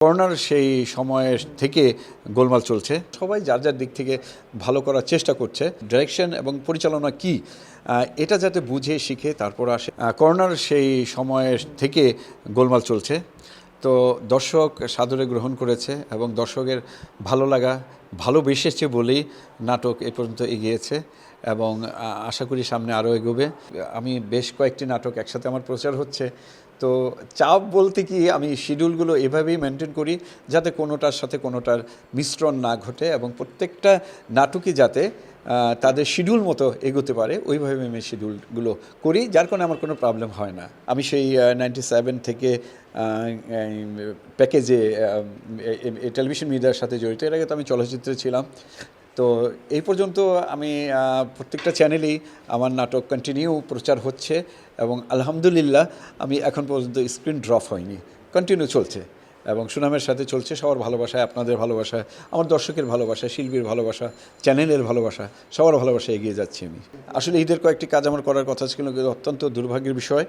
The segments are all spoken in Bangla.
করোনার সেই সময়ের থেকে গোলমাল চলছে, সবাই যার যার দিক থেকে ভালো করার চেষ্টা করছে। ডাইরেকশন এবং পরিচালনা কি এটা যাতে বুঝে শিখে তারপর আসে। করোনার সেই সময়ের থেকে গোলমাল চলছে, তো দর্শক সাদরে গ্রহণ করেছে এবং দর্শকের ভালো লাগা ভালোবেসেছে বলেই নাটক এ পর্যন্ত এগিয়েছে এবং আশা করি সামনে আরও এগোবে। আমি বেশ কয়েকটি নাটক একসাথে আমার প্রচার হচ্ছে, তো চাপ বলতে কি আমি শিডিউলগুলো এভাবেই মেনটেন করি যাতে কোনোটার সাথে কোনোটার মিশ্রণ না ঘটে এবং প্রত্যেকটা নাটকই যাতে তাদের শিডিউল মতো এগোতে পারে ওইভাবে আমি শিডিউলগুলো করি, যার কারণে আমার কোনো প্রবলেম হয় না। আমি সেই 97 থেকে প্যাকেজে টেলিভিশন মিডিয়ার সাথে জড়িত। এর আগে তো আমি চলচ্চিত্রে ছিলাম, তো এই পর্যন্ত আমি প্রত্যেকটা চ্যানেলেই আমার নাটক কন্টিনিউ প্রচার হচ্ছে এবং আলহামদুলিল্লাহ আমি এখন পর্যন্ত স্ক্রিন ড্রপ হয়নি, কন্টিনিউ চলছে এবং সুনামের সাথে চলছে। সবার ভালোবাসায়, আপনাদের ভালোবাসা, আমার দর্শকের ভালোবাসা, শিল্পীর ভালোবাসা, চ্যানেলের ভালোবাসা, সবার ভালোবাসা এগিয়ে যাচ্ছি আমি। আসলে ঈদের কয়েকটি কাজ আমার করার কথা ছিল, কিন্তু অত্যন্ত দুর্ভাগ্যের বিষয়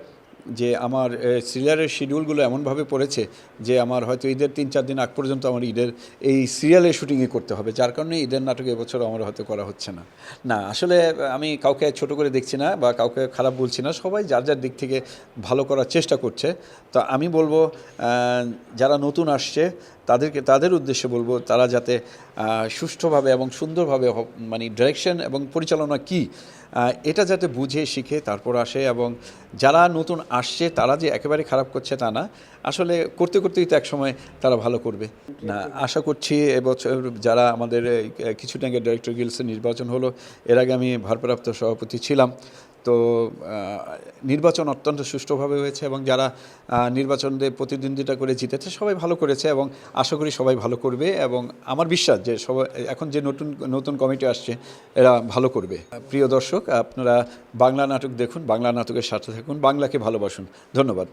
যে আমার সিরিয়ালের শিডিউলগুলো এমনভাবে পড়েছে যে আমার হয়তো ঈদের 3-4 দিন আগ পর্যন্ত আমার ঈদের এই সিরিয়ালের শুটিংই করতে হবে, যার কারণে ঈদের নাটক এবছর আমার হয়তো করা হচ্ছে না। না, আসলে আমি কাউকে ছোট করে দেখছি না বা কাউকে খারাপ বলছি না, সবাই যার যার দিক থেকে ভালো করার চেষ্টা করছে। তো আমি বলবো যারা নতুন আসছে তাদের উদ্দেশ্যে বলবো তারা যাতে সুষ্ঠুভাবে এবং সুন্দরভাবে মানে ডাইরেকশন এবং পরিচালনা কি এটা যাতে বুঝে শিখে তারপর আসে, এবং যারা নতুন আসছে তারা যে একেবারে খারাপ করছে তা না, আসলে করতে করতেই তো একসময় তারা ভালো করবে। না, আশা করছি এবছর যারা আমাদের কিছুদিন আগে ডাইরেক্টর গিল্ডসের নির্বাচন হলো, এর আগে আমি ভারপ্রাপ্ত সভাপতি ছিলাম, তো নির্বাচন অত্যন্ত সুষ্ঠুভাবে হয়েছে এবং যারা নির্বাচনে প্রতিদ্বন্দ্বিতা করে জিতেছে সবাই ভালো করেছে এবং আশা করি সবাই ভালো করবে এবং আমার বিশ্বাস যে সবাই এখন যে নতুন নতুন কমিটি আসছে এরা ভালো করবে। প্রিয় দর্শক, আপনারা বাংলা নাটক দেখুন, বাংলা নাটকের সাথে থাকুন, বাংলাকে ভালোবাসুন। ধন্যবাদ।